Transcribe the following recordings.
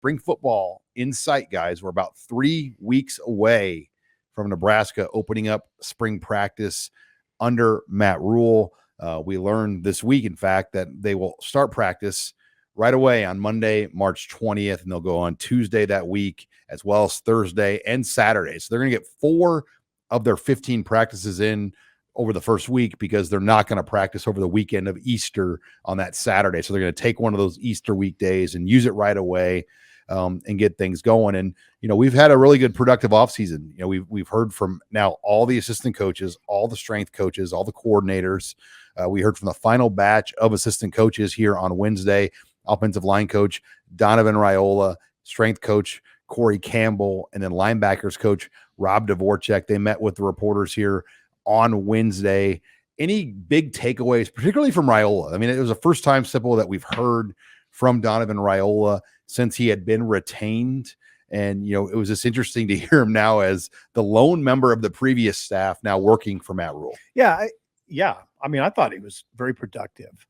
spring football in sight, guys. We're about 3 weeks away from Nebraska opening up spring practice under Matt Rule. We learned this week, in fact, that they will start practice right away on Monday, March 20th, and they'll go on Tuesday that week, as well as Thursday and Saturday. So they're going to get 4 of their 15 practices in over the first week, because they're not going to practice over the weekend of Easter on that Saturday. So they're going to take one of those Easter weekdays and use it right away and get things going. And, we've had a really good productive offseason. We've heard from now all the assistant coaches, all the strength coaches, all the coordinators. We heard from the final batch of assistant coaches here on Wednesday. Offensive line coach Donovan Raiola, strength coach Corey Campbell, and then linebackers coach Rob Dvoracek. They met with the reporters here on Wednesday. Any big takeaways, particularly from Raiola? I mean, it was the first time, Simple, that we've heard from Donovan Raiola since he had been retained. And, it was just interesting to hear him now as the lone member of the previous staff now working for Matt Rule. Yeah. I mean, I thought he was very productive.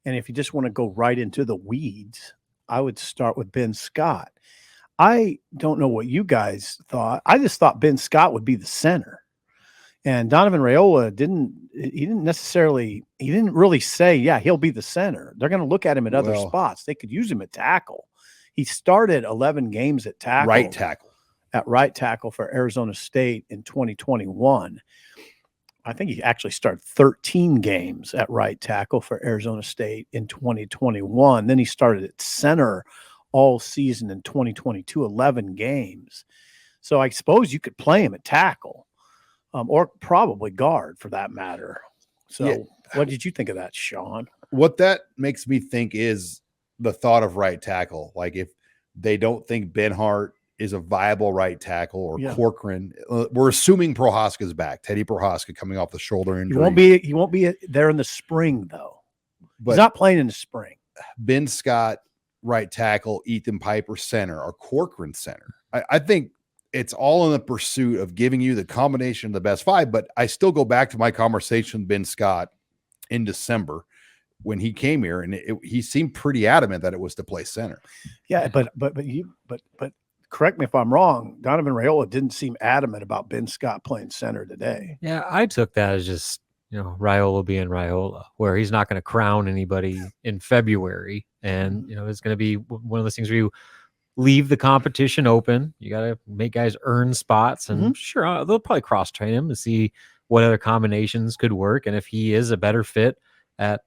And if you just want to go right into the weeds, I would start with Ben Scott. I don't know what you guys thought. I just thought Ben Scott would be the center. And Donovan Raiola didn't really say, yeah, he'll be the center. They're going to look at him at other spots. They could use him at tackle. He started 11 games at tackle. At right tackle for Arizona State in 2021. I think he actually started 13 games at right tackle for Arizona State in 2021. Then he started at center all season in 2022, 11 games. So I suppose you could play him at tackle. Or probably guard, for that matter. So What did you think of that, Sean? What that makes me think is the thought of right tackle. Like, if they don't think Benhart is a viable right tackle, or Corcoran, we're assuming Prohaska's back. Teddy Prohaska coming off the shoulder injury. He won't be there in the spring, though. He's not playing in the spring. Ben Scott, right tackle, Ethan Piper, center, or Corcoran, center. I think it's all in the pursuit of giving you the combination of the best 5. But I still go back to my conversation with Ben Scott in December when he came here, and he seemed pretty adamant that it was to play center. Yeah, but correct me if I'm wrong, Donovan Raiola didn't seem adamant about Ben Scott playing center today. Yeah, I took that as just, Raiola being Raiola, where he's not going to crown anybody in February. And, it's going to be one of those things where you leave the competition open. You got to make guys earn spots, and sure, they'll probably cross train him to see what other combinations could work. And if he is a better fit at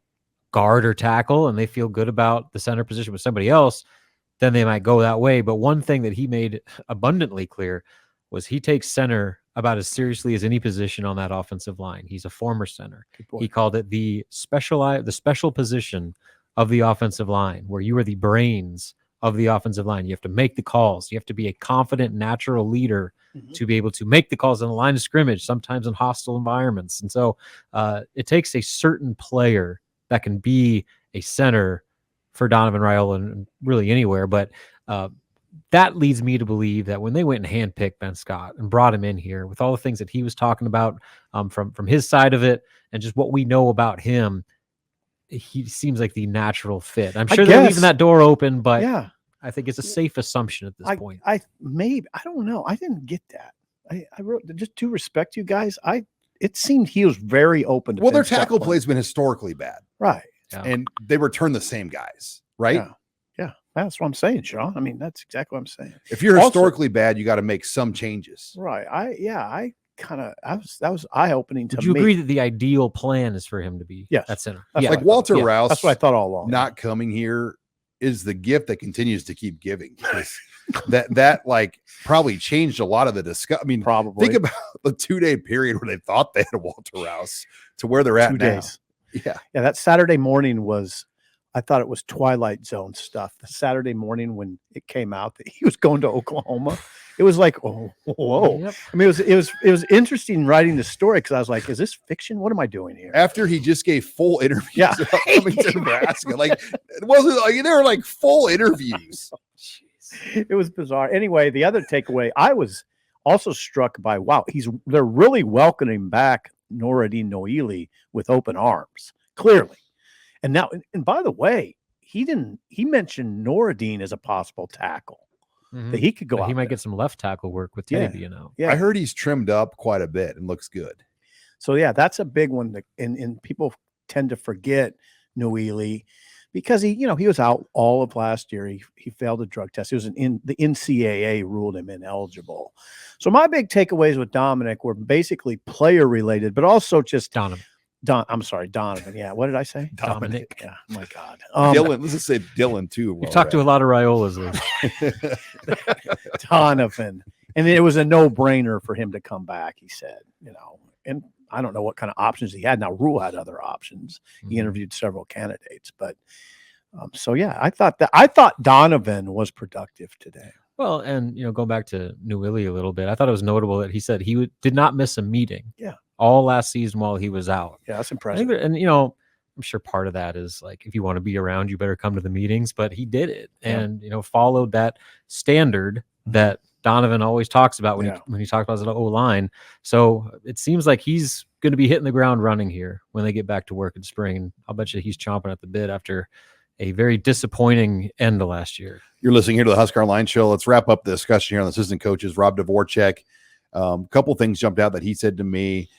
guard or tackle, and they feel good about the center position with somebody else, then they might go that way. But one thing that he made abundantly clear was he takes center about as seriously as any position on that offensive line. He's a former center. He called it the special position of the offensive line, where you are the brains of the offensive line. You have to make the calls. You have to be a confident, natural leader to be able to make the calls on the line of scrimmage, sometimes in hostile environments. And so it takes a certain player that can be a center for Donovan Raiola and really anywhere. But that leads me to believe that when they went and handpicked Ben Scott and brought him in here with all the things that he was talking about from his side of it, and just what we know about him, he seems like the natural fit. I'm sure they're leaving that door open, but I think it's a safe assumption at this point. I don't know. I didn't get that. I wrote, just to respect you guys, it seemed he was very open to their tackle play has been historically bad. Right. Yeah. And they return the same guys, right? Yeah. That's what I'm saying, Sean. I mean, that's exactly what I'm saying. If you're historically bad, you got to make some changes. Right. That was eye-opening to me. Would you agree that the ideal plan is for him to be at center? Like Walter Rouse. That's what I thought all along. Not coming here is the gift that continues to keep giving. that like probably changed a lot of the discussion. I mean, probably think about the 2-day period where they thought they had Walter Rouse to where they're at 2 now. days. Yeah. That Saturday morning I thought it was Twilight Zone stuff. The Saturday morning when it came out that he was going to Oklahoma, it was like, oh, whoa. Yep. I mean, it was interesting writing the story, because I was like, is this fiction? What am I doing here? After he just gave full interviews about coming to Nebraska. Like, it wasn't like, they were like full interviews. It was bizarre. Anyway, the other takeaway, I was also struck by, wow, they're really welcoming back Nouredin Noili with open arms, clearly. And now, and by the way, he mentioned Noradine as a possible tackle that he could go out. He might get some left tackle work with Teddy being out. Yeah. I heard he's trimmed up quite a bit and looks good. So yeah, that's a big one. And people tend to forget Noeli because he was out all of last year. He failed a drug test. It was the NCAA ruled him ineligible. So my big takeaways with Dominic were basically player related, but also just Donovan. I'm sorry, Donovan. Yeah. What did I say? Dominic. Yeah. Oh my God. Dylan. Let's just say Dylan too. You've talked to a lot of Raiolas. Donovan. And it was a no-brainer for him to come back, he said, and I don't know what kind of options he had. Now, Rule had other options. He interviewed several candidates, but so yeah, I thought Donovan was productive today. Well, and going back to Noeli a little bit, I thought it was notable that he said he did not miss a meeting. Yeah, all last season while he was out. Yeah, that's impressive. And I'm sure part of that is like, if you want to be around, you better come to the meetings. But he did it, and followed that standard that Donovan always talks about when he talks about the O-line. So it seems like he's going to be hitting the ground running here when they get back to work in spring. I'll bet you he's chomping at the bit after a very disappointing end of last year. You're listening here to the Husker Online Show. Let's wrap up the discussion here on the assistant coaches. Rob Dvoracek. A couple things jumped out that he said to me.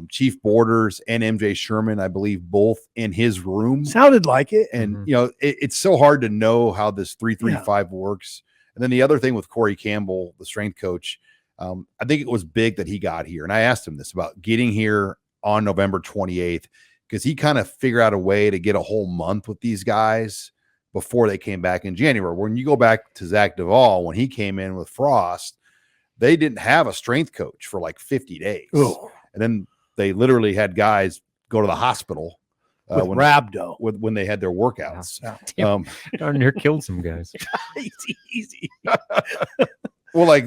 Chief Borders and MJ Sherman, I believe, both in his room. Sounded like it. And, it's so hard to know how this 3-3-5 works. And then the other thing with Corey Campbell, the strength coach, I think it was big that he got here. And I asked him this about getting here on November 28th, because he kind of figured out a way to get a whole month with these guys before they came back in January. When you go back to Zach Duvall, when he came in with Frost, they didn't have a strength coach for like 50 days. Ooh. And then they literally had guys go to the hospital with Rabdo when they had their workouts. Darn near killed some guys. Easy. Well, like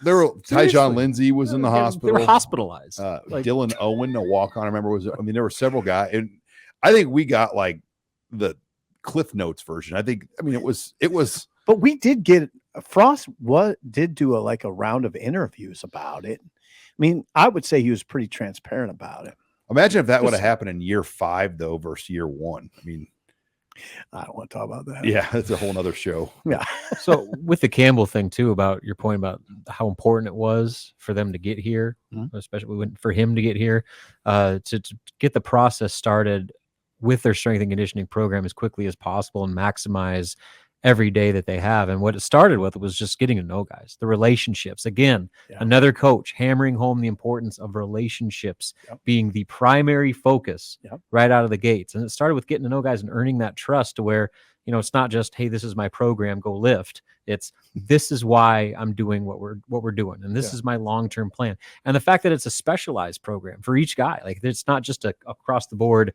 Tyjon Lindsey was in the hospital. They were hospitalized. Dylan Owen, a walk-on, I remember there were several guys. And I think we got like the Cliff Notes version. It was. But we did get Frost. Did do a round of interviews about it. I mean, I would say he was pretty transparent about it. Imagine if that would have happened in year 5 though versus year 1. I mean, I don't want to talk about that. Yeah, that's a whole nother show. Yeah. So with the Campbell thing too, about your point about how important it was for them to get here, especially for him to get here, to get the process started with their strength and conditioning program as quickly as possible and maximize every day that they have. And what it started with was just getting to know guys, the relationships. Again, another coach hammering home the importance of relationships being the primary focus right out of the gates. And it started with getting to know guys and earning that trust to where, it's not just, hey, this is my program, go lift. It's, this is why I'm doing what we're doing. And this is my long-term plan. And the fact that it's a specialized program for each guy, like it's not just across the board,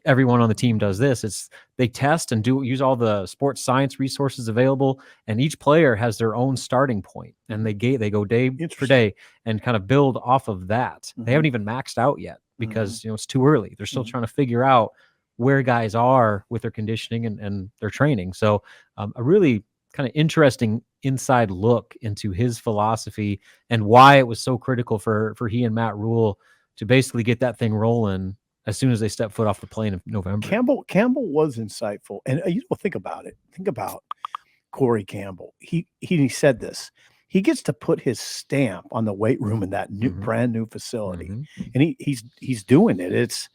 everyone on the team does this. It's they test and use all the sports science resources available, and each player has their own starting point, and they go day for day and kind of build off of that. They haven't even maxed out yet because it's too early. They're still trying to figure out where guys are with their conditioning and their training. So a really kind of interesting inside look into his philosophy and why it was so critical for he and Matt Rule to basically get that thing rolling as soon as they step foot off the plane in November. Campbell was insightful. And think about it. Think about Corey Campbell. He said this. He gets to put his stamp on the weight room in that brand new facility. And he's doing it.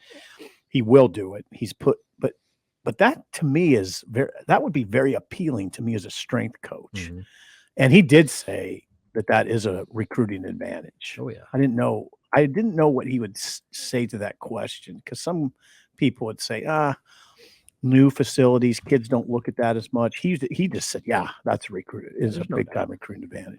He will do it. But that to me that would be very appealing to me as a strength coach. And he did say that is a recruiting advantage. Oh yeah. I didn't know what he would say to that question, because some people would say, new facilities, kids don't look at that as much. He just said, yeah, that's a big time recruiting advantage.